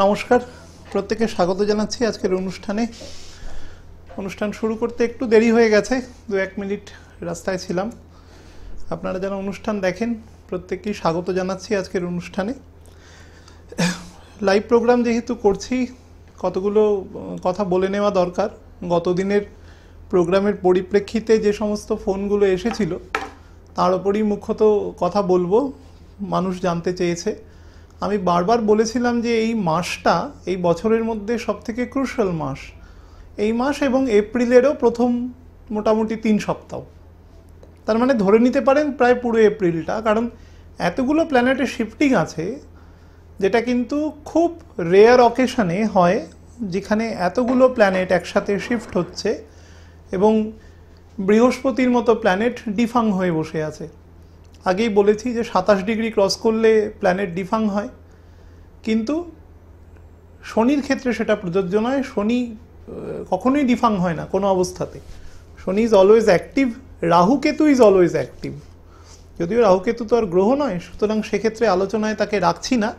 নমস্কার, প্রত্যেককে স্বাগত জানাচ্ছি আজকের অনুষ্ঠান শুরু করতে একটু দেরি হয়ে গেছে, 2-1 মিনিট রাস্তায় ছিলাম। আপনারা যারা অনুষ্ঠান দেখেন প্রত্যেককেই স্বাগত জানাচ্ছি আজকের অনুষ্ঠানে। লাইভ প্রোগ্রাম যেহেতু করছি, কতগুলো কথা বলে নেওয়া দরকার। গতদিনের প্রোগ্রামের পরিপ্রেক্ষিতে যে সমস্ত ফোনগুলো এসেছিল তার উপরই মুখ্যত কথা বলবো, মানুষ জানতে চেয়েছে। আমি বারবার বলেছিলাম যে এই মাসটা এই বছরের মধ্যে সবথেকে ক্রুশাল মাস, এই মাস এবং এপ্রিলেরও প্রথম মোটামুটি 3 সপ্তাহ, তার মানে ধরে নিতে পারেন প্রায় পুরো এপ্রিলটা। কারণ এতগুলো প্ল্যানেটের শিফটিং আছে, যেটা কিন্তু খুব রেয়ার অকেশনে হয়, যেখানে এতগুলো প্ল্যানেট একসাথে শিফট হচ্ছে এবং বৃহস্পতির মতো প্ল্যানেট ডিফাং হয়ে বসে আছে। আগেই বলেছি যে 27 ডিগ্রি ক্রস করলে প্ল্যানেট ডিফাং হয়, কিন্তু শনির ক্ষেত্রে সেটা প্রযোজ্য নয়। শনি কখনোই ডিফাং হয় না কোনো অবস্থাতে। শনি is always active, Rahu Ketu is always active. যদিও রাহুকেতু তো আর গ্রহ নয়, সুতরাং সেক্ষেত্রে আলোচনায় তাকে রাখছি না,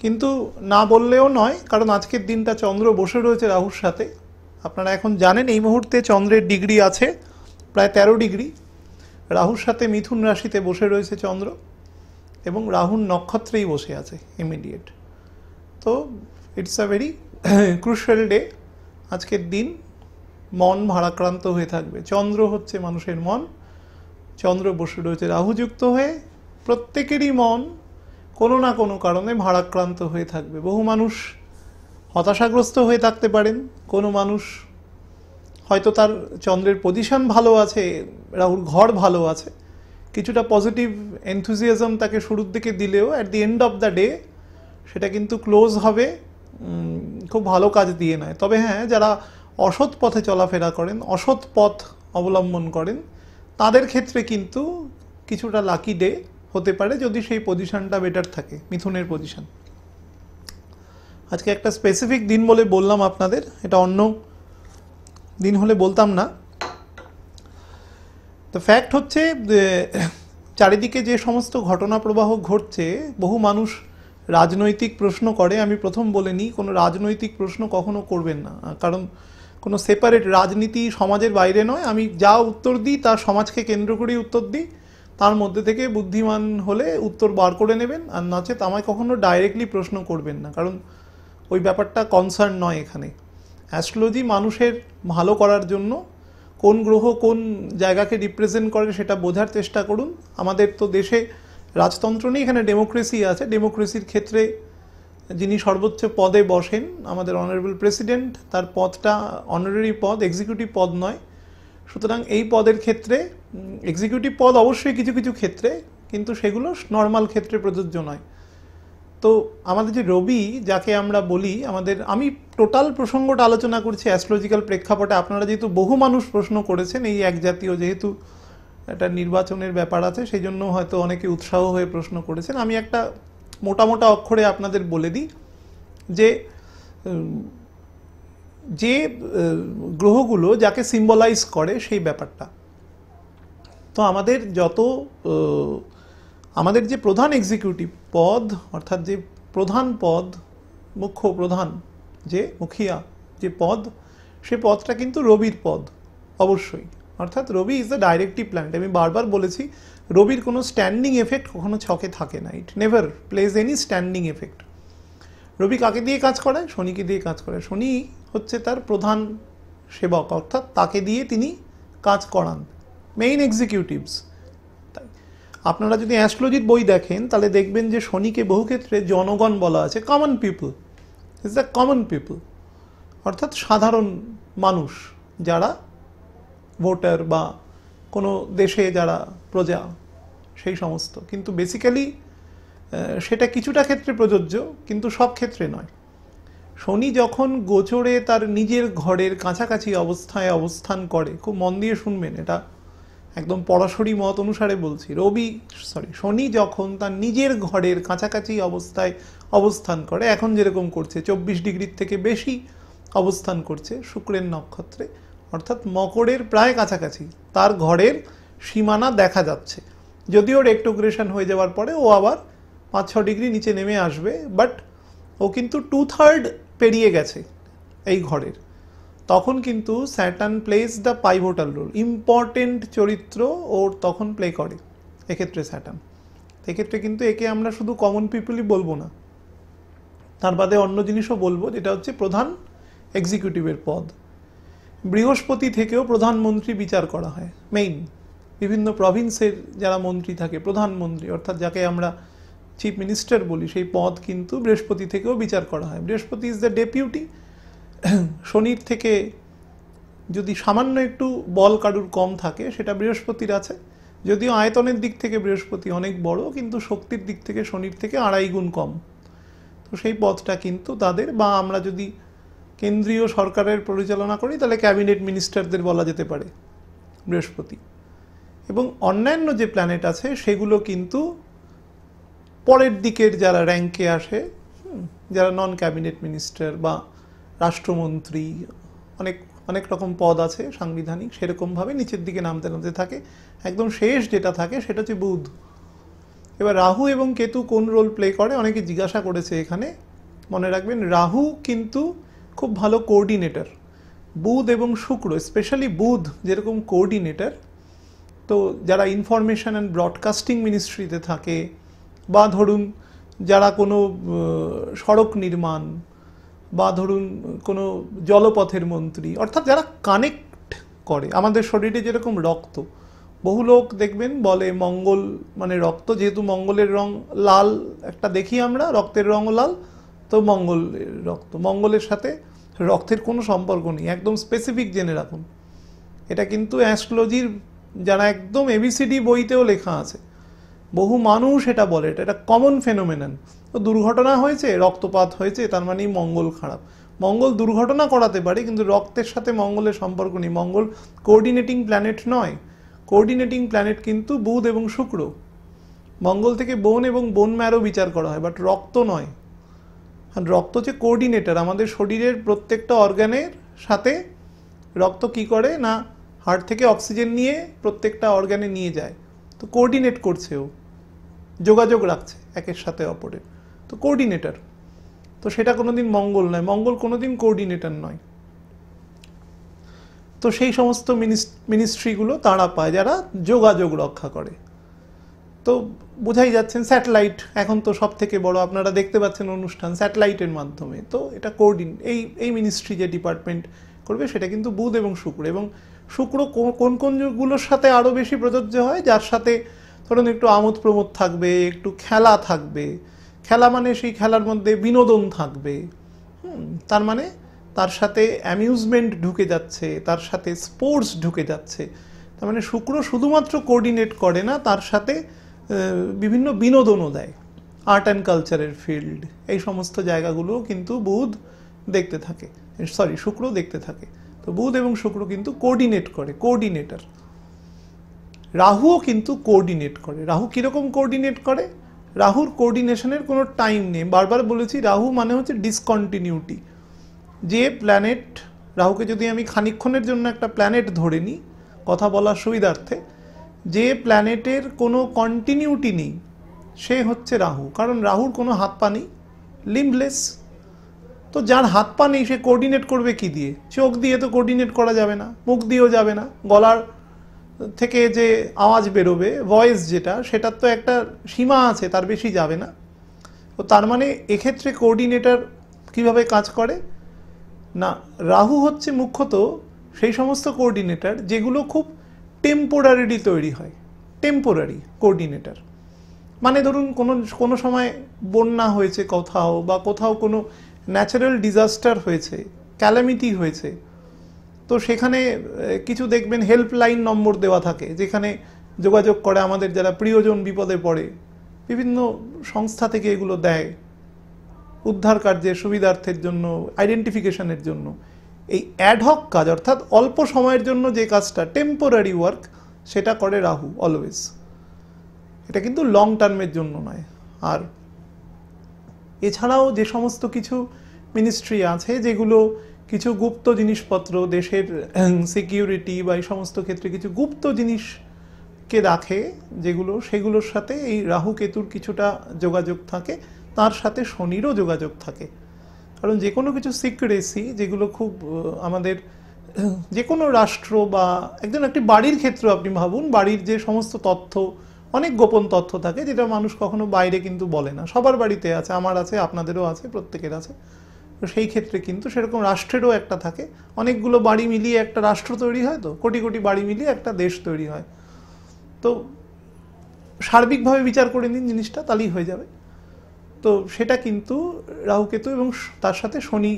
কিন্তু না বললেও নয়, কারণ আজকের দিনটা চন্দ্র বসে রয়েছে রাহুর সাথে। আপনারা এখন জানেন এই মুহূর্তে চন্দ্রের ডিগ্রি আছে প্রায় 13 ডিগ্রি। রাহুর সাথে মিথুন রাশিতে বসে রয়েছে চন্দ্র এবং রাহুর নক্ষত্রেই বসে আছে ইমিডিয়েট। তো it's a very crucial day. আজকের দিন মন ভারাক্রান্ত হয়ে থাকবে। চন্দ্র হচ্ছে মানুষের মন, চন্দ্র বসে রয়েছে রাহুযুক্ত হয়ে, প্রত্যেকেরই মন কোনো না কোনো কারণে ভারাক্রান্ত হয়ে থাকবে। বহু মানুষ হতাশাগ্রস্ত হয়ে থাকতে পারেন, কোনো মানুষ হয়তো তার চন্দ্রের পজিশন ভালো আছে, রাহুর ঘর ভালো আছে, কিছুটা পজিটিভ এনথুজিয়াজম তাকে শুরুর দিকে দিলেও at the end of the day সেটা কিন্তু ক্লোজ হবে খুব ভালো কাজ দিয়ে নয়। তবে হ্যাঁ, যারা অসৎ পথে চলাফেরা করেন, অসৎ পথ অবলম্বন করেন, তাদের ক্ষেত্রে কিন্তু কিছুটা লাকি ডে হতে পারে, যদি সেই পজিশনটা বেটার থাকে, মিথুনের পজিশন। আজকে একটা স্পেসিফিক দিন বলে বললাম আপনাদের, এটা অন্য দিন হলে বলতাম না। তো ফ্যাক্ট হচ্ছে চারিদিকে যে সমস্ত ঘটনা প্রবাহ ঘটছে, বহু মানুষ রাজনৈতিক প্রশ্ন করে। আমি প্রথম বলে নিই, কোনো রাজনৈতিক প্রশ্ন কখনো করবেন না, কারণ কোনো সেপারেট রাজনীতি সমাজের বাইরে নয়। আমি যা উত্তর দিই তা সমাজকে কেন্দ্র করেই উত্তর দিই, তার মধ্যে থেকে বুদ্ধিমান হলে উত্তর বার করে নেবেন, আর নচেত আমায় কখনো ডাইরেক্টলি প্রশ্ন করবেন না, কারণ ওই ব্যাপারটা কনসার্ন নয় এখানে। অ্যাস্ট্রোলজি মানুষের ভালো করার জন্য, কোন গ্রহ কোন জায়গাকে রিপ্রেজেন্ট করে সেটা বোঝার চেষ্টা করুন। আমাদের তো দেশে রাজতন্ত্র নেই, এখানে ডেমোক্রেসি আছে। ডেমোক্রেসির ক্ষেত্রে যিনি সর্বোচ্চ পদে বসেন, আমাদের অনারেবল প্রেসিডেন্ট, তার পদটা অনারারি পদ, এক্সিকিউটিভ পদ নয়। সুতরাং এই পদের ক্ষেত্রে, এক্সিকিউটিভ পদ অবশ্যই কিছু কিছু ক্ষেত্রে, কিন্তু সেগুলো নর্মাল ক্ষেত্রে প্রযোজ্য নয়। তো আমাদের যে রবি, যাকে আমরা বলি, আমি টোটাল প্রসঙ্গটা আলোচনা করছি অ্যাস্ট্রোলজিক্যাল প্রেক্ষাপটে। আপনারা যেহেতু বহু মানুষ প্রশ্ন করেছেন, এই এক জাতীয় যেহেতু একটা নির্বাচনের ব্যাপার আছে, সেই জন্য হয়তো অনেকে উৎসাহ হয়ে প্রশ্ন করেছেন। আমি একটা মোটা অক্ষরে আপনাদের বলে দিই যে যে গ্রহগুলো যাকে সিম্বলাইজ করে সেই ব্যাপারটা। তো আমাদের যে প্রধান এক্সিকিউটিভ পদ, অর্থাৎ যে প্রধান পদ, মুখ্য প্রধান, যে মুখিয়া যে পদ, সে পদটা কিন্তু রবির পদ অবশ্যই। অর্থাৎ রবি ইজ দ্য ডাইরেক্টিভ প্ল্যানেট। আমি বারবার বলেছি, রবির কোনো স্ট্যান্ডিং এফেক্ট কখনো ছকে থাকে না। It never plays any standing effect. Rabi কাকে দিয়ে কাজ করায়? শনিকে দিয়ে কাজ করায়। শনি হচ্ছে তার প্রধান সেবক, অর্থাৎ তাকে দিয়ে তিনি কাজ করান, মেইন এক্সিকিউটিভস। তাই আপনারা যদি অ্যাস্ট্রোলজির বই দেখেন, তাহলে দেখবেন যে শনিকে বহু ক্ষেত্রে জনগণ বলা আছে, common people. Is the common people, অর্থাৎ সাধারণ মানুষ, যারা ভোটার বা কোনো দেশে যারা প্রজা, সেই সমস্ত। কিন্তু বেসিক্যালি সেটা কিছুটা ক্ষেত্রে প্রযোজ্য, কিন্তু সব ক্ষেত্রে নয়। শনি যখন গোচরে তার নিজের ঘরের কাছাকাছি অবস্থায় অবস্থান করে, খুব মন দিয়ে শুনবেন, এটা একদম পরাশরি মত অনুসারে বলছি, শনি যখন তার নিজের ঘরের কাছাকাছি অবস্থায় অবস্থান করে, এখন যেরকম করছে, 24 ডিগ্রির থেকে বেশি অবস্থান করছে শুক্রের নক্ষত্রে, অর্থাৎ মকরের প্রায় কাছাকাছি, তার ঘরের সীমানা দেখা যাচ্ছে। যদিও রেক্টোগ্রেশন হয়ে যাওয়ার পরে ও আবার 5-6 ডিগ্রি নিচে নেমে আসবে, বাট ও কিন্তু 2/3 পেরিয়ে গেছে এই ঘরের, তখন কিন্তু Saturn plays the pivotal role, important চরিত্র ওর তখন প্লে করে এক্ষেত্রে স্যাটার্ন। এক্ষেত্রে কিন্তু একে আমরা শুধু কমন পিপলই বলবো না, তার বাদে অন্য জিনিসও বলবো, যেটা হচ্ছে প্রধান এক্সিকিউটিভের পদ। বৃহস্পতি থেকেও প্রধানমন্ত্রী বিচার করা হয়, মেইন বিভিন্ন প্রভিন্সের যারা মন্ত্রী থাকে, প্রধানমন্ত্রী অর্থাৎ যাকে আমরা চিফ মিনিস্টার বলি, সেই পদ কিন্তু বৃহস্পতি থেকেও বিচার করা হয়। বৃহস্পতি ইজ দ্য ডেপিউটি। শনির থেকে যদি সামান্য একটু বল কারুর কম থাকে সেটা বৃহস্পতির আছে, যদিও আয়তনের দিক থেকে বৃহস্পতি অনেক বড়, কিন্তু শক্তির দিক থেকে শনির থেকে 2.5 গুণ কম। তো সেই পদটা কিন্তু তাদের, বা আমরা যদি কেন্দ্রীয় সরকারের পরিচালনা করি তাহলে ক্যাবিনেট মিনিস্টারদের বলা যেতে পারে বৃহস্পতি। এবং অন্যান্য যে প্ল্যানেট আছে সেগুলো কিন্তু পরের দিকের যারা র্যাঙ্কে আসে, যারা নন ক্যাবিনেট মিনিস্টার বা রাষ্ট্রমন্ত্রী, অনেক অনেক রকম পদ আছে সাংবিধানিক, সেরকমভাবে নিচের দিকে নামতে নামতে থাকে। একদম শেষ যেটা থাকে সেটা হচ্ছে বুধ। এবার রাহু এবং কেতু কোন রোল প্লে করে অনেকে জিজ্ঞাসা করেছে এখানে। মনে রাখবেন, রাহু কিন্তু খুব ভালো কোঅর্ডিনেটর। বুধ এবং শুক্র, স্পেশালি বুধ যেরকম কোঅর্ডিনেটর, তো যারা ইনফরমেশন অ্যান্ড ব্রডকাস্টিং মিনিস্ট্রিতে থাকে, বা ধরুন যারা কোনো সড়ক নির্মাণ, বা ধরুন কোনো জলপথের মন্ত্রী, অর্থাৎ যারা কানেক্ট করে। আমাদের শরীরে যেরকম রক্ত, বহু লোক দেখবেন বলে মঙ্গল মানে রক্ত, যেহেতু মঙ্গলের রং লাল একটা দেখি আমরা, রক্তের রঙও লাল, তো মঙ্গলের রক্ত। মঙ্গলের সাথে রক্তের কোনো সম্পর্ক নেই, একদম স্পেসিফিক জেনে রাখুন। এটা কিন্তু অ্যাস্ট্রোলজির যারা একদম এবিসিডি বইতেও লেখা আছে, বহু মানুষ এটা বলে, এটা কমন ফেনোমেনন। তো দুর্ঘটনা হয়েছে, রক্তপাত হয়েছে, তার মানেই মঙ্গল খারাপ। মঙ্গল দুর্ঘটনা করাতে পারে, কিন্তু রক্তের সাথে মঙ্গলের সম্পর্ক নেই। মঙ্গল কোঅর্ডিনেটিং প্ল্যানেট নয়, কোঅর্ডিনেটিং প্ল্যানেট কিন্তু বুধ এবং শুক্র। মঙ্গল থেকে বোন এবং বোন ম্যারো বিচার করা হয়, বাট রক্ত নয়। আর রক্ত হচ্ছে কোঅর্ডিনেটর, আমাদের শরীরের প্রত্যেকটা অর্গানের সাথে রক্ত কি করে না, হার্ট থেকে অক্সিজেন নিয়ে প্রত্যেকটা অর্গানে নিয়ে যায়, তো কোঅর্ডিনেট করছে, ও যোগাযোগ রাখছে একের সাথে অপরের, তো কোঅর্ডিনেটর। তো সেটা কোনোদিন মঙ্গল নয়, মঙ্গল কোনোদিন কোঅর্ডিনেটর নয়। তো সেই সমস্ত মিনিস্ট্রিগুলো তারা পায় যারা যোগাযোগ রক্ষা করে। তো বোঝাই যাচ্ছেন, স্যাটেলাইট এখন তো সব থেকে বড়, আপনারা দেখতে পাচ্ছেন অনুষ্ঠান স্যাটেলাইটের মাধ্যমে। তো এটা এই মিনিস্ট্রি যে ডিপার্টমেন্ট করবে সেটা কিন্তু বুধ এবং শুক্র। এবং শুক্র কোন কোনগুলোর সাথে আরও বেশি প্রযোজ্য হয়, যার সাথে ধরুন একটু আমোদ প্রমোদ থাকবে, একটু খেলা থাকবে। খেলা মানে সেই খেলার মধ্যে বিনোদন থাকবে, তার মানে তার সাথে অ্যামিউজমেন্ট ঢুকে যাচ্ছে, তার সাথে স্পোর্টস ঢুকে যাচ্ছে। তার মানে শুক্র শুধুমাত্র কোঅর্ডিনেট করে না, তার সাথে বিভিন্ন বিনোদনও দেয়, আর্ট অ্যান্ড কালচারের ফিল্ড, এই সমস্ত জায়গাগুলোও কিন্তু বুধ দেখতে থাকে, শুক্র দেখতে থাকে। তো বুধ এবং শুক্র কিন্তু কোঅর্ডিনেট করে, কোঅর্ডিনেটর। রাহুও কিন্তু কোঅর্ডিনেট করে। রাহু কীরকম কোঅর্ডিনেট করে? রাহুর কোঅর্ডিনেশনের কোনো টাইম নেই। বারবার বলেছি, রাহু মানে হচ্ছে ডিসকন্টিনিউটি। যে প্ল্যানেট, রাহুকে যদি আমি খানিকক্ষণের জন্য একটা প্ল্যানেট ধরে নিই কথা বলার সুবিধার্থে, যে প্ল্যানেটের কোনো কন্টিনিউটি নেই সে হচ্ছে রাহু। কারণ রাহুর কোনো হাত পা নেই, লিম্বলেস। তো যার হাত পা নেই সে কোঅর্ডিনেট করবে কি দিয়ে? চোখ দিয়ে তো কোঅর্ডিনেট করা যাবে না, মুখ দিয়েও যাবে না, গলার থেকে যে আওয়াজ বেরোবে, ভয়েস যেটা, সেটার তো একটা সীমা আছে, তার বেশি যাবে না। তো তার মানে এক্ষেত্রে কোঅর্ডিনেটর কিভাবে কাজ করে না, রাহু হচ্ছে মুখ্যত সেই সমস্ত কোঅর্ডিনেটর যেগুলো খুব টেম্পোরারিলি তৈরি হয়। টেম্পোরারি কোঅর্ডিনেটর মানে ধরুন কোনো সময় বন্যা হয়েছে কোথাও, বা কোথাও কোনো ন্যাচারাল ডিজাস্টার হয়েছে, ক্যালামিটি হয়েছে, তো সেখানে কিছু দেখবেন হেল্পলাইন নম্বর দেওয়া থাকে, যেখানে যোগাযোগ করে আমাদের যারা প্রিয়জন বিপদে পড়ে। বিভিন্ন সংস্থা থেকে এগুলো দেয় উদ্ধার কার্যের সুবিধার্থের জন্য, আইডেন্টিফিকেশনের জন্য। এই অ্যাডহক কাজ, অর্থাৎ অল্প সময়ের জন্য যে কাজটা, টেম্পোরারি ওয়ার্ক, সেটা করে রাহু অলওয়েজ। এটা কিন্তু লং টার্মের জন্য নয়। আর এছাড়াও যে সমস্ত কিছু মিনিস্ট্রি আছে যেগুলো কিছু গুপ্ত জিনিসপত্র, দেশের সিকিউরিটি বা এই সমস্ত ক্ষেত্রে কিছু গুপ্ত জিনিসকে রাখে যেগুলো, সেগুলোর সাথে এই রাহু কেতুর কিছুটা যোগাযোগ থাকে। তার সাথে শনিরও যোগাযোগ থাকে। কারণ যে কোনো কিছু সিক্রেসি, যেগুলো খুব আমাদের যে কোনো রাষ্ট্র বা একটি বাড়ির ক্ষেত্রে আপনি ভাবুন, বাড়ির যে সমস্ত তথ্য, অনেক গোপন তথ্য থাকে যেটা মানুষ কখনো বাইরে কিন্তু বলে না। সবার বাড়িতে আছে, আমার আছে, আপনাদেরও আছে, প্রত্যেকের আছে। তো সেই ক্ষেত্রে কিন্তু সেরকম রাষ্ট্রেরও একটা থাকে, অনেকগুলো বাড়ি মিলিয়ে একটা রাষ্ট্র তৈরি হয়, তো কোটি কোটি বাড়ি মিলিয়ে একটা দেশ তৈরি হয়। তো সার্বিকভাবে বিচার করে নিন জিনিসটা, তাহলেই হয়ে যাবে। তো সেটা কিন্তু রাহুকেতু এবং তার সাথে শনি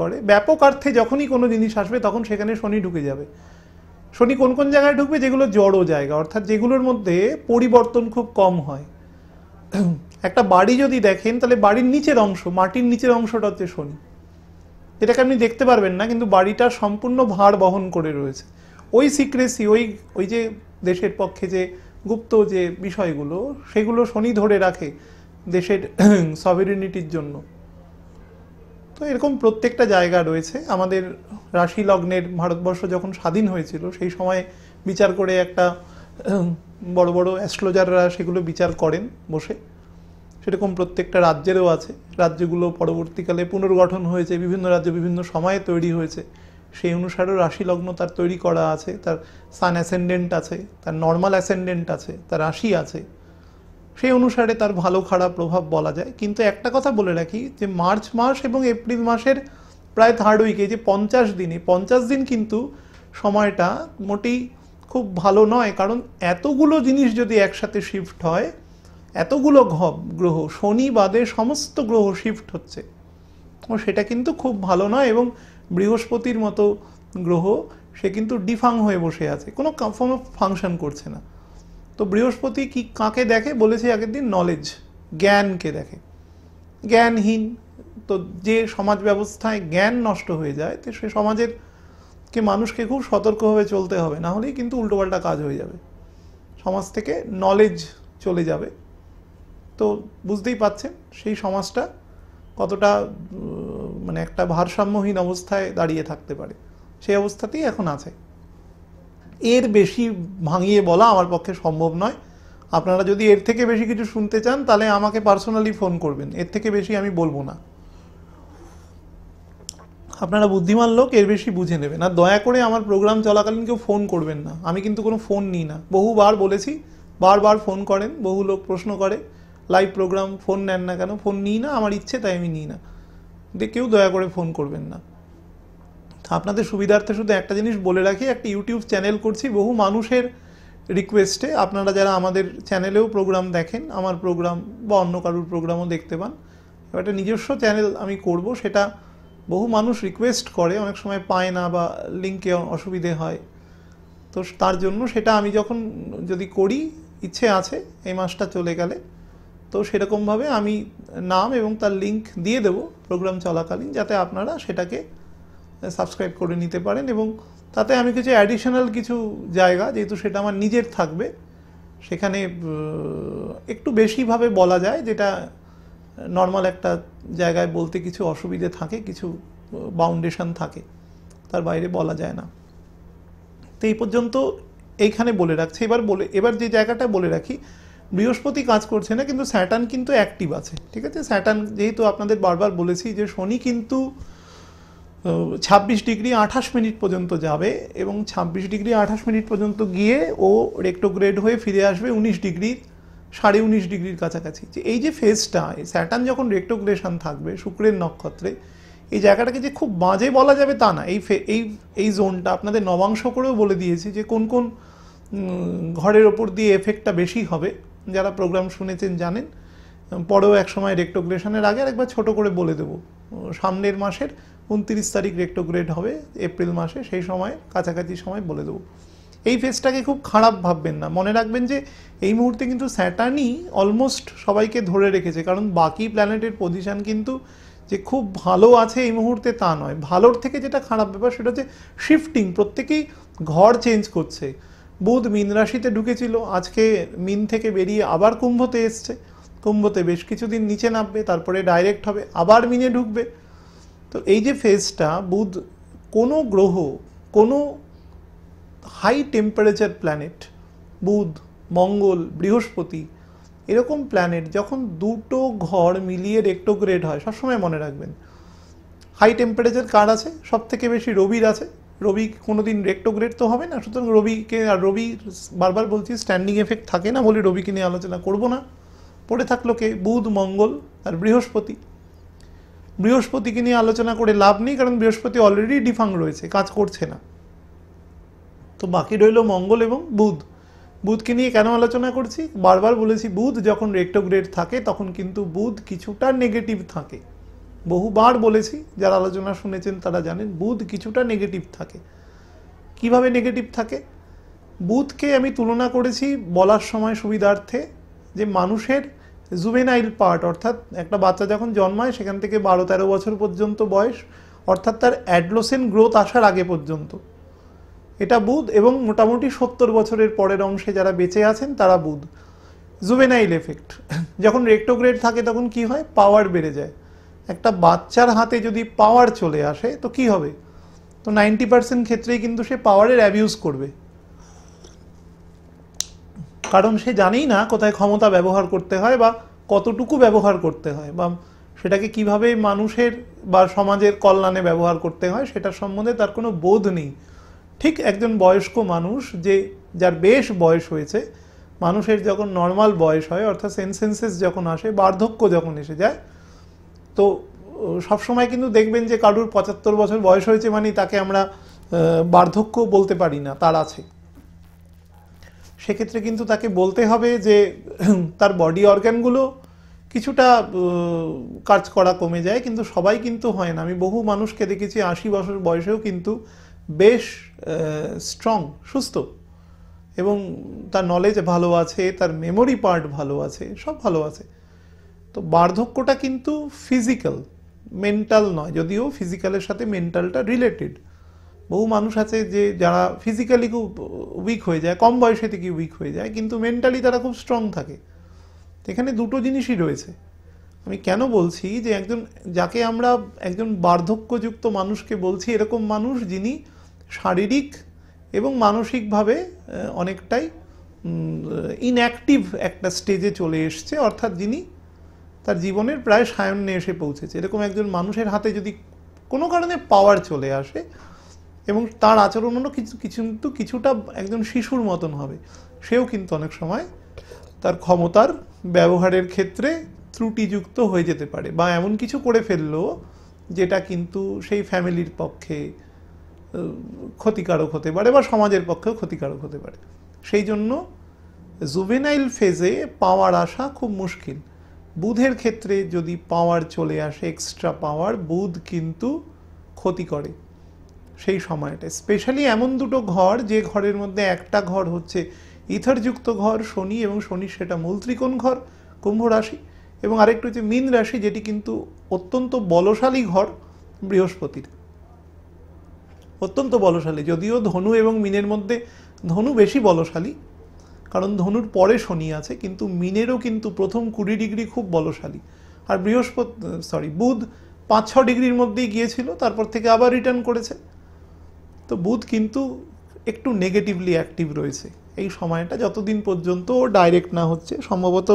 করে। ব্যাপক অর্থে যখনই কোনো জিনিস আসবে তখন সেখানে শনি ঢুকে যাবে। শনি কোন কোন জায়গায় ঢুকবে? যেগুলো জড়ো জায়গা, অর্থাৎ যেগুলোর মধ্যে পরিবর্তন খুব কম হয়। একটা বাড়ি যদি দেখেন, তাহলে বাড়ির নিচের অংশ, মাটির নিচের অংশটা হচ্ছে শনি, যেটাকে আপনি দেখতে পারবেন না, কিন্তু বাড়িটা সম্পূর্ণ ভার বহন করে রয়েছে। ওই সিক্রেসি, ওই যে দেশের পক্ষে যে গুপ্ত যে বিষয়গুলো, সেগুলো শনি ধরে রাখে দেশের সভেরেনিটির জন্য। তো এরকম প্রত্যেকটা জায়গা রয়েছে। আমাদের রাশি লগ্নের ভারতবর্ষ যখন স্বাধীন হয়েছিল, সেই সময় বিচার করে একটা বড় বড় অ্যাস্ট্রোলজাররা সেগুলো বিচার করেন বসে। সেরকম প্রত্যেকটা রাজ্যেরও আছে। রাজ্যগুলো পরবর্তীকালে পুনর্গঠন হয়েছে, বিভিন্ন রাজ্য বিভিন্ন সময়ে তৈরি হয়েছে, সেই অনুসারেও রাশি লগ্ন তার তৈরি করা আছে। তার সান অ্যাসেন্ডেন্ট আছে, তার নর্মাল অ্যাসেন্ডেন্ট আছে, তার রাশি আছে, সেই অনুসারে তার ভালো খারাপ প্রভাব বলা যায়। কিন্তু একটা কথা বলে রাখি, যে মার্চ মাস এবং এপ্রিল মাসের প্রায় থার্ড উইকে, যে 50 দিনে 50 দিন কিন্তু সময়টা মোটেই খুব ভালো নয়। কারণ এতগুলো জিনিস যদি একসাথে শিফট হয়, এতগুলো গ্রহ, শনি বাদে সমস্ত গ্রহ শিফট হচ্ছে, সেটা কিন্তু খুব ভালো নয়। এবং বৃহস্পতির মতো গ্রহ, সে কিন্তু ডিফাং হয়ে বসে আছে, কোনো ফাংশন করছে না। তো বৃহস্পতি কি কাকে দেখে বলেছি আগের দিন? নলেজ, জ্ঞানকে দেখে। জ্ঞানহীন, তো যে সমাজ ব্যবস্থায় জ্ঞান নষ্ট হয়ে যায়, তো সে সমাজের মানুষকে খুব সতর্কভাবে চলতে হবে, না হলেই কিন্তু উল্টোপাল্টা কাজ হয়ে যাবে, সমাজ থেকে নলেজ চলে যাবে। তো বুঝতেই পাচ্ছেন সেই সমাজটা কতটা একটা ভারসাম্যহীন অবস্থায় দাঁড়িয়ে থাকতে পারে, সেই অবস্থাতেই এখন আছে। এর বেশি ভাঙিয়ে বলা আমার পক্ষে সম্ভব নয়। আপনারা যদি এর থেকে বেশি কিছু শুনতে চান, তাহলে আমাকে পার্সোনালি ফোন করবেন, এর থেকে বেশি আমি বলবো না। আপনারা বুদ্ধিমান লোক, এর বেশি বুঝে নেবেন। আর দয়া করে আমার প্রোগ্রাম চলাকালীন কেউ ফোন করবেন না, আমি কিন্তু কোনো ফোন নিই না। বহুবার বলেছি, বারবার ফোন করেন, বহু লোক প্রশ্ন করে লাইভ প্রোগ্রাম ফোন নেন না কেন? ফোন নিই না, আমার ইচ্ছে তাই আমি নিই না। কেউ দয়া করে ফোন করবেন না। আপনাদের সুবিধার্থে শুধু একটা জিনিস বলে রাখি, একটা ইউটিউব চ্যানেল করছি বহু মানুষের রিকোয়েস্টে। আপনারা যারা আমাদের চ্যানেলেও প্রোগ্রাম দেখেন, আমার প্রোগ্রাম বা অন্য কারোর প্রোগ্রামও দেখতে পান, একটা নিজস্ব চ্যানেল আমি করব, সেটা বহু মানুষ রিকোয়েস্ট করে, অনেক সময় পায় না বা লিঙ্কে অসুবিধে হয়। তো তার জন্য সেটা আমি যখন যদি করি, ইচ্ছে আছে এই মাসটা চলে গেলে, তো সেরকমভাবে আমি নাম এবং তার লিঙ্ক দিয়ে দেব প্রোগ্রাম চলাকালীন, যাতে আপনারা সেটাকে সাবস্ক্রাইব করে নিতে পারেন। এবং তাতে আমি কিছু অ্যাডিশনাল কিছু জায়গা, যেহেতু সেটা আমার নিজের থাকবে, সেখানে একটু বেশিভাবে বলা যায়, যেটা নর্মাল একটা জায়গায় বলতে কিছু অসুবিধে থাকে, কিছু বাউন্ডেশন থাকে, তার বাইরে বলা যায় না। তো এই পর্যন্ত এইখানে বলে রাখছি। এবার যে জায়গাটা বলে রাখি, বৃহস্পতি কাজ করছে না, কিন্তু স্যাটার্ন কিন্তু অ্যাক্টিভ আছে। ঠিক আছে, স্যাটার্ন যেহেতু আপনাদের বারবার বলেছি যে শনি কিন্তু 26 ডিগ্রি 28 মিনিট পর্যন্ত যাবে, এবং 26 ডিগ্রি 28 মিনিট পর্যন্ত গিয়ে ও রেক্টোগ্রেড হয়ে ফিরে আসবে 19 ডিগ্রি 19.5 ডিগ্রির কাছাকাছি। যে এই যে ফেজটা, স্যাটার্ন যখন রেক্টোগ্রেশন থাকবে শুক্রের নক্ষত্রে, এই জায়গাটাকে যে খুব বাজে বলা যাবে তা না। এই জোনটা আপনাদের নবাংশ করেও বলে দিয়েছি যে কোন কোন ঘরের ওপর দিয়ে এফেক্টটা বেশি হবে। যারা প্রোগ্রাম শুনেছেন জানেন, পরেও এক সময় রেক্টোগ্রেশনের আগে আরেকবার ছোট করে বলে দেব। সামনের মাসের 29 তারিখ রেক্টোগ্রেড হবে, এপ্রিল মাসে, সেই সময় কাছাকাছি সময় বলে দেবো। এই ফেজটাকে খুব খারাপ ভাববেন না, মনে রাখবেন যে এই মুহূর্তে কিন্তু স্যাটার্নই অলমোস্ট সবাইকে ধরে রেখেছে। কারণ বাকি প্ল্যানেটের পজিশন কিন্তু যে খুব ভালো আছে এই মুহূর্তে তা নয়। ভালোর থেকে যেটা খারাপ ব্যাপার সেটা হচ্ছে শিফটিং, প্রত্যেকেই ঘর চেঞ্জ করছে। বুধ মীন রাশিতে ঢুকেছিল, আজকে মীন থেকে বেরিয়ে আবার কুম্ভতে এসছে, কুম্ভতে বেশ কিছুদিন নিচে নামবে, তারপরে ডাইরেক্ট হবে, আবার মীনে ঢুকবে। তো এই যে ফেজটা, বুধ, কোনো গ্রহ, কোনো হাই টেম্পারেচার প্ল্যানেট, বুধ, মঙ্গল, বৃহস্পতি, এরকম প্ল্যানেট যখন দুটো ঘর মিলিয়ে রেক্টোগ্রেড হয়, সবসময় মনে রাখবেন হাই টেম্পারেচার কার আছে, সব থেকে বেশি রবির আছে। রবি কোনোদিন রেক্টোগ্রেড তো হবে না, সুতরাং রবিকে, আর রবি বারবার বলছি স্ট্যান্ডিং এফেক্ট থাকে না বলে রবিকে নিয়ে আলোচনা করব না। পড়ে থাকলো কে? বুধ, মঙ্গল আর বৃহস্পতি। বৃহস্পতিকে নিয়ে আলোচনা করে লাভ নেই, কারণ বৃহস্পতি অলরেডি ডিফাং রয়েছে, কাজ করছে না। তো বাকি রইল মঙ্গল এবং বুধ। বুধকে নিয়ে কেন আলোচনা করছি? বারবার বলেছি বুধ যখন রেক্টোগ্রেড থাকে তখন কিন্তু বুধ কিছুটা নেগেটিভ থাকে। বহুবার বলেছি, যারা আলোচনা শুনেছেন তারা জানেন বুধ কিছুটা নেগেটিভ থাকে। কিভাবে নেগেটিভ থাকে? বুধকে আমি তুলনা করেছি বলার সময় সুবিধার্থে যে মানুষের জুভেনাইল পার্ট, অর্থাৎ একটা বাচ্চা যখন জন্মায় সেখান থেকে 12-13 বছর পর্যন্ত বয়স, অর্থাৎ তার অ্যাডলোসেন্ট গ্রোথ আসার আগে পর্যন্ত এটা বুধ, এবং মোটামুটি 70 বছরের পরের অংশে যারা বেঁচে আছেন তারা বুধ। Juvenile effect. যখন রেক্টোগ্রেড থাকে তখন কি হয়? পাওয়ার বেড়ে যায়। একটা বাচ্চার হাতে যদি পাওয়ার চলে আসে তো কি হবে? তো 90% ক্ষেত্রেই কিন্তু সে পাওয়ারের অ্যাবিউজ করবে, কারণ সে জানেই না কোথায় ক্ষমতা ব্যবহার করতে হয় বা কতটুকু ব্যবহার করতে হয়, বা সেটাকে কিভাবে মানুষের বা সমাজের কল্যাণে ব্যবহার করতে হয় সেটার সম্বন্ধে তার কোনো বোধ নেই। ঠিক একজন বয়স্ক মানুষ, যার বেশ বয়স হয়েছে, মানুষের যখন নর্মাল বয়স হয়, অর্থাৎ সেন্সেস যখন আসে, বার্ধক্য যখন এসে যায়, তো সবসময় কিন্তু দেখবেন যে কারুর 75 বছর বয়স হয়েছে মানে তাকে আমরা বার্ধক্য বলতে পারি না, তার আছে। সেক্ষেত্রে কিন্তু তাকে বলতে হবে যে তার বডি অর্গানগুলো কিছুটা কাজ করা কমে যায়, কিন্তু সবাই কিন্তু হয় না। আমি বহু মানুষকে দেখেছি 80 বছর বয়সেও কিন্তু বেশ স্ট্রং, সুস্থ, এবং তার নলেজ ভালো আছে, তার মেমোরি পার্ট ভালো আছে, সব ভালো আছে। তো বার্ধক্যটা কিন্তু ফিজিক্যাল, মেন্টাল নয়, যদিও ফিজিক্যালের সাথে মেন্টালটা রিলেটেড। বহু মানুষ আছে যে যারা ফিজিক্যালি খুব উইক হয়ে যায়, কম বয়সে থেকে উইক হয়ে যায়, কিন্তু মেন্টালি তারা খুব স্ট্রং থাকে। এখানে দুটো জিনিসই রয়েছে। আমি কেন বলছি যে যাকে আমরা একজন বার্ধক্যযুক্ত মানুষকে বলছি, এরকম মানুষ যিনি শারীরিক এবং মানসিকভাবে অনেকটাই ইনঅ্যাক্টিভ একটা স্টেজে চলে এসছে, অর্থাৎ যিনি তার জীবনের প্রায় সায়ন্যে এসে পৌঁছেছে। এরকম একজন মানুষের হাতে যদি কোনো কারণে পাওয়ার চলে আসে এবং তার আচরণও কিন্তু কিছুটা একজন শিশুর মতন হবে, সেও কিন্তু অনেক সময় তার ক্ষমতার ব্যবহারের ক্ষেত্রে ত্রুটিযুক্ত হয়ে যেতে পারে, বা এমন কিছু করে ফেললো যেটা কিন্তু সেই ফ্যামিলির পক্ষে ক্ষতিকারক হতে পারে বা সমাজের পক্ষেও ক্ষতিকারক হতে পারে। সেই জন্য জুভেনাইল ফেজে পাওয়ার আসা খুব মুশকিল। বুধের ক্ষেত্রে যদি পাওয়ার চলে আসে, এক্সট্রা পাওয়ার, বুধ কিন্তু ক্ষতি করে সেই সময়টা। স্পেশালি এমন দুটো ঘর, যে ঘরের মধ্যে একটা ঘর হচ্ছে ইথারযুক্ত ঘর, শনি, এবং শনির সেটা মূল ত্রিকোণ ঘর, কুম্ভ রাশি, এবং আরেকটা হচ্ছে মীন রাশি, যেটি কিন্তু অত্যন্ত বলশালী ঘর বৃহস্পতির, অত্যন্ত বলশালী। যদিও ধনু এবং মীনের মধ্যে ধনু বেশি বলশালী, কারণ ধনুর পরে শনি আছে, কিন্তু মীনেরও কিন্তু প্রথম 20 ডিগ্রি খুব বলশালী। আর বুধ 5-6 ডিগ্রির মধ্যেই গিয়েছিল, তারপর থেকে আবার রিটার্ন করেছে। তো বুধ কিন্তু একটু নেগেটিভলি অ্যাক্টিভ রয়েছে এই সময়টা, যতদিন পর্যন্ত ও ডাইরেক্ট না হচ্ছে। সম্ভবত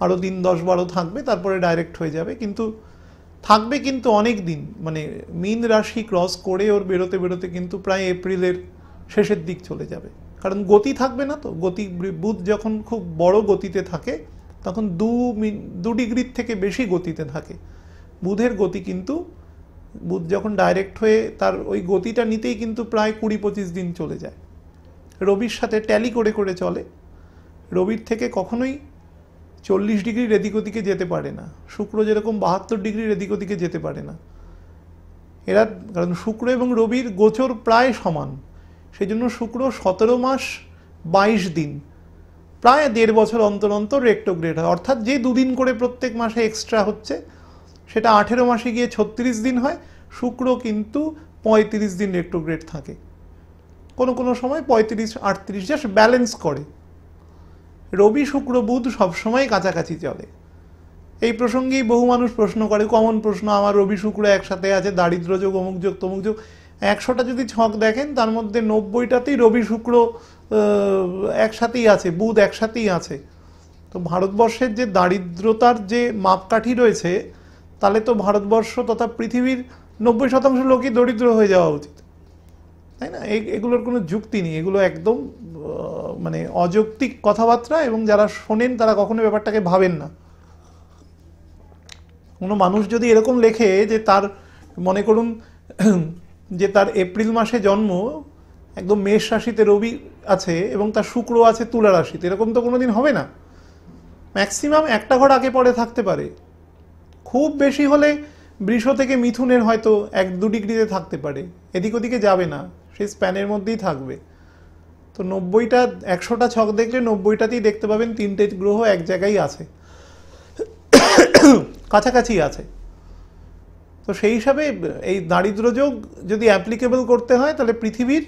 আরও দিন 10-12 থাকবে, তারপরে ডাইরেক্ট হয়ে যাবে, কিন্তু থাকবে কিন্তু অনেক দিন। মানে মীন রাশি ক্রস করে ওর বেরোতে বেরোতে কিন্তু প্রায় এপ্রিলের শেষের দিক চলে যাবে, কারণ গতি থাকবে না তো। বুধ যখন খুব বড় গতিতে থাকে তখন 2 ডিগ্রির থেকে বেশি গতিতে থাকে। বুধের গতি কিন্তু, বুধ যখন ডাইরেক্ট হয়ে তার ওই গতিটা নিতেই কিন্তু প্রায় 20-25 দিন চলে যায়। রবির সাথে ট্যালি করে করে চলে। রবির থেকে কখনোই 40 ডিগ্রির এদিক ওদিকে যেতে পারে না। শুক্র যেরকম 72 ডিগ্রির এদিক ওদিকে যেতে পারে না এরা, কারণ শুক্র এবং রবির গোচর প্রায় সমান। সেই জন্য শুক্র 17 মাস 22 দিন, প্রায় 1.5 বছর অন্তর অন্তর রেক্টোগ্রেড হয়, অর্থাৎ যে 2 দিন করে প্রত্যেক মাসে এক্সট্রা হচ্ছে সেটা 18 মাসে গিয়ে 36 দিন হয়। শুক্র কিন্তু 35 দিন রেক্টোগ্রেড থাকে, কোনো কোনো সময় 35-38, জাস্ট ব্যালেন্স করে। রবি, শুক্র, বুধ সবসময় কাছাকাছি চলে। এই প্রসঙ্গেই বহু মানুষ প্রশ্ন করে, কমন প্রশ্ন, আমার রবি শুক্র একসাথে আছে, দারিদ্র যোগ, অমুক যোগ, তমুক যোগ। 100টা যদি ছক দেখেন তার মধ্যে 90টাতেই রবি শুক্র একসাথেই আছে, বুধ একসাথেই আছে। তো ভারতবর্ষের যে দারিদ্রতার যে মাপকাঠি রয়েছে, তাহলে তো ভারতবর্ষ তথা পৃথিবীর 90% লোকই দরিদ্র হয়ে যাওয়া উচিত, তাই না? এগুলোর কোনো যুক্তি নেই, এগুলো একদম মানে অযৌক্তিক কথাবার্তা, এবং যারা শোনেন তারা কখনো ব্যাপারটাকে ভাবেন না। কোনো মানুষ যদি এরকম লেখে যে তার, মনে করুন যে তার এপ্রিল মাসে জন্ম, একদম মেষ রাশিতে রবি আছে এবং তার শুক্র আছে তুলা রাশিতে, এরকম তো কোনোদিন হবে না। ম্যাক্সিমাম একটা ঘর আগে পরে থাকতে পারে, খুব বেশি হলে বৃষ থেকে মিথুনের হয়তো 1-2 ডিগ্রিতে থাকতে পারে, এদিক ওদিকে যাবে না, সেই স্প্যানের মধ্যেই থাকবে। তো 90টা 100টা ছক দেখলে 90টাতেই দেখতে পাবেন 3টে গ্রহ এক জায়গায় আছে, কাছাকাছি আছে। তো সেই হিসাবে এই দারিদ্র যোগ যদি অ্যাপ্লিকেবল করতে হয়, তাহলে পৃথিবীর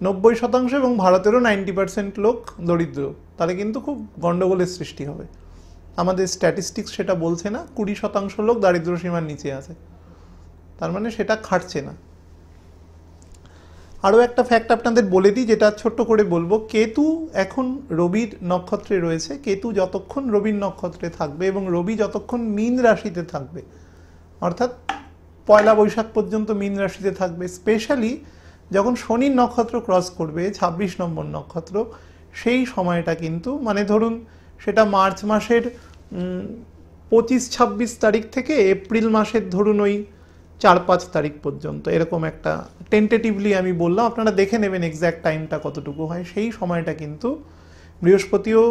90% এবং ভারতেরও 90% লোক দরিদ্র, তাহলে কিন্তু খুব গন্ডগোলের সৃষ্টি হবে। আমাদের স্ট্যাটিস্টিক্স সেটা বলছে না, 20% লোক দারিদ্র সীমার নিচে আছে, তার মানে সেটা খাটছে না। আরও একটা ফ্যাক্ট আপনাদের বলে দিই, যেটা ছোট্ট করে বলবো। কেতু এখন রবির নক্ষত্রে রয়েছে। কেতু যতক্ষণ রবির নক্ষত্রে থাকবে এবং রবি যতক্ষণ মীন রাশিতে থাকবে, অর্থাৎ পয়লা বৈশাখ পর্যন্ত মীন রাশিতে থাকবে, স্পেশালি যখন শনির নক্ষত্র ক্রস করবে 26 নম্বর নক্ষত্র, সেই সময়টা কিন্তু, মানে ধরুন সেটা মার্চ মাসের 25-26 তারিখ থেকে এপ্রিল মাসের ধরুন ওই 4-5 তারিখ পর্যন্ত, এরকম একটা টেন্টেটিভলি আমি বললাম, আপনারা দেখে নেবেন এক্স্যাক্ট টাইমটা কতটুকু হয়। সেই সময়টা কিন্তু বৃহস্পতিও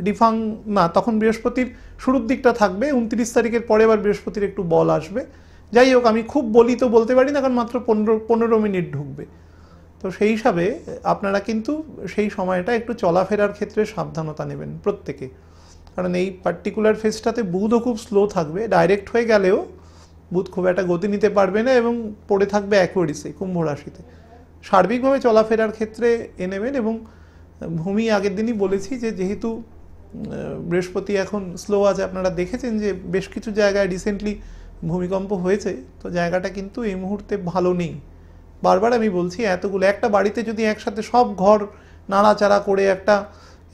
ডিফাং না, তখন বৃহস্পতির শুরুর দিকটা থাকবে, 29 তারিখের পরে আবার বৃহস্পতির একটু বল আসবে। যাই হোক, আমি খুব বলি তো বলতে পারি না, কারণ মাত্র 15 মিনিট ঢুকবে। তো সেই হিসাবে আপনারা কিন্তু সেই সময়টা একটু চলাফেরার ক্ষেত্রে সাবধানতা নেবেন প্রত্যেকে, কারণ এই পার্টিকুলার ফেজটাতে বুধও খুব স্লো থাকবে। ডাইরেক্ট হয়ে গেলেও বুধ খুব একটা গতি নিতে পারবে না এবং পড়ে থাকবে অ্যাকোয়ারিসে, কুম্ভ রাশিতে। সার্বিকভাবে চলাফেরার ক্ষেত্রে এ নেবেন। এবং ভূমি আগের দিনই বলেছি যে যেহেতু বৃহস্পতি এখন স্লো আছে, আপনারা দেখেছেন যে বেশ কিছু জায়গায় রিসেন্টলি ভূমিকম্প হয়েছে, তো জায়গাটা কিন্তু এই মুহূর্তে ভালো নেই। বারবার আমি বলছি, এতগুলো একটা বাড়িতে যদি একসাথে সব ঘর নাড়াচাড়া করে একটা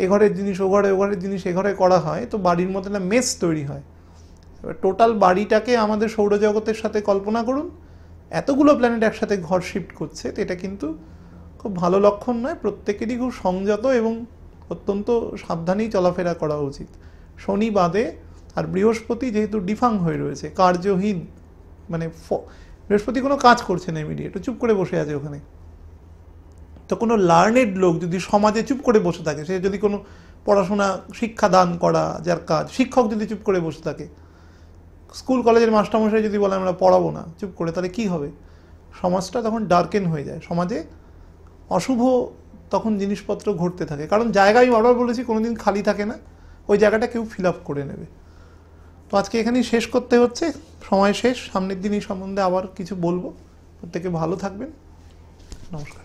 এ ঘরের জিনিস ও ঘরে, ও ঘরের জিনিস এ ঘরে করা হয়, তো বাড়ির মধ্যে একটা মেস তৈরি হয়। এবার টোটাল বাড়িটাকে আমাদের সৌরজগতের সাথে কল্পনা করুন, এতগুলো প্ল্যানেট একসাথে ঘর শিফট করছে, তো এটা কিন্তু খুব ভালো লক্ষণ নয়। প্রত্যেকেরই খুব সংযত এবং অত্যন্ত সাবধানেই চলাফেরা করা উচিত। শনি বাদে আর বৃহস্পতি যেহেতু ডিফাং হয়ে রয়েছে, কার্যহীন, মানে বৃহস্পতি কোনো কাজ করছে না, ইমিডিয়েট চুপ করে বসে আছে ওখানে। তো কোনো লার্নেড লোক যদি সমাজে চুপ করে বসে থাকে, সে যদি কোনো পড়াশোনা শিক্ষা দান করা যার কাজ, শিক্ষক যদি চুপ করে বসে থাকে, স্কুল কলেজের মাস্টারমশাই যদি বলে আমরা পড়াবো না চুপ করে, তাহলে কি হবে? সমাজটা তখন ডার্কেন হয়ে যায়, সমাজে অশুভ তখন জিনিসপত্র ঘটতে থাকে। কারণ জায়গা, আমি বারবার বলেছি, কোনোদিন খালি থাকে না, ওই জায়গাটা কেউ ফিল আপ করে নেবে। তো আজকে এখানেই শেষ করতে হচ্ছে, সময় শেষ। সামনের দিন এই সম্বন্ধে আবার কিছু বলবো। প্রত্যেকে ভালো থাকবেন, নমস্কার।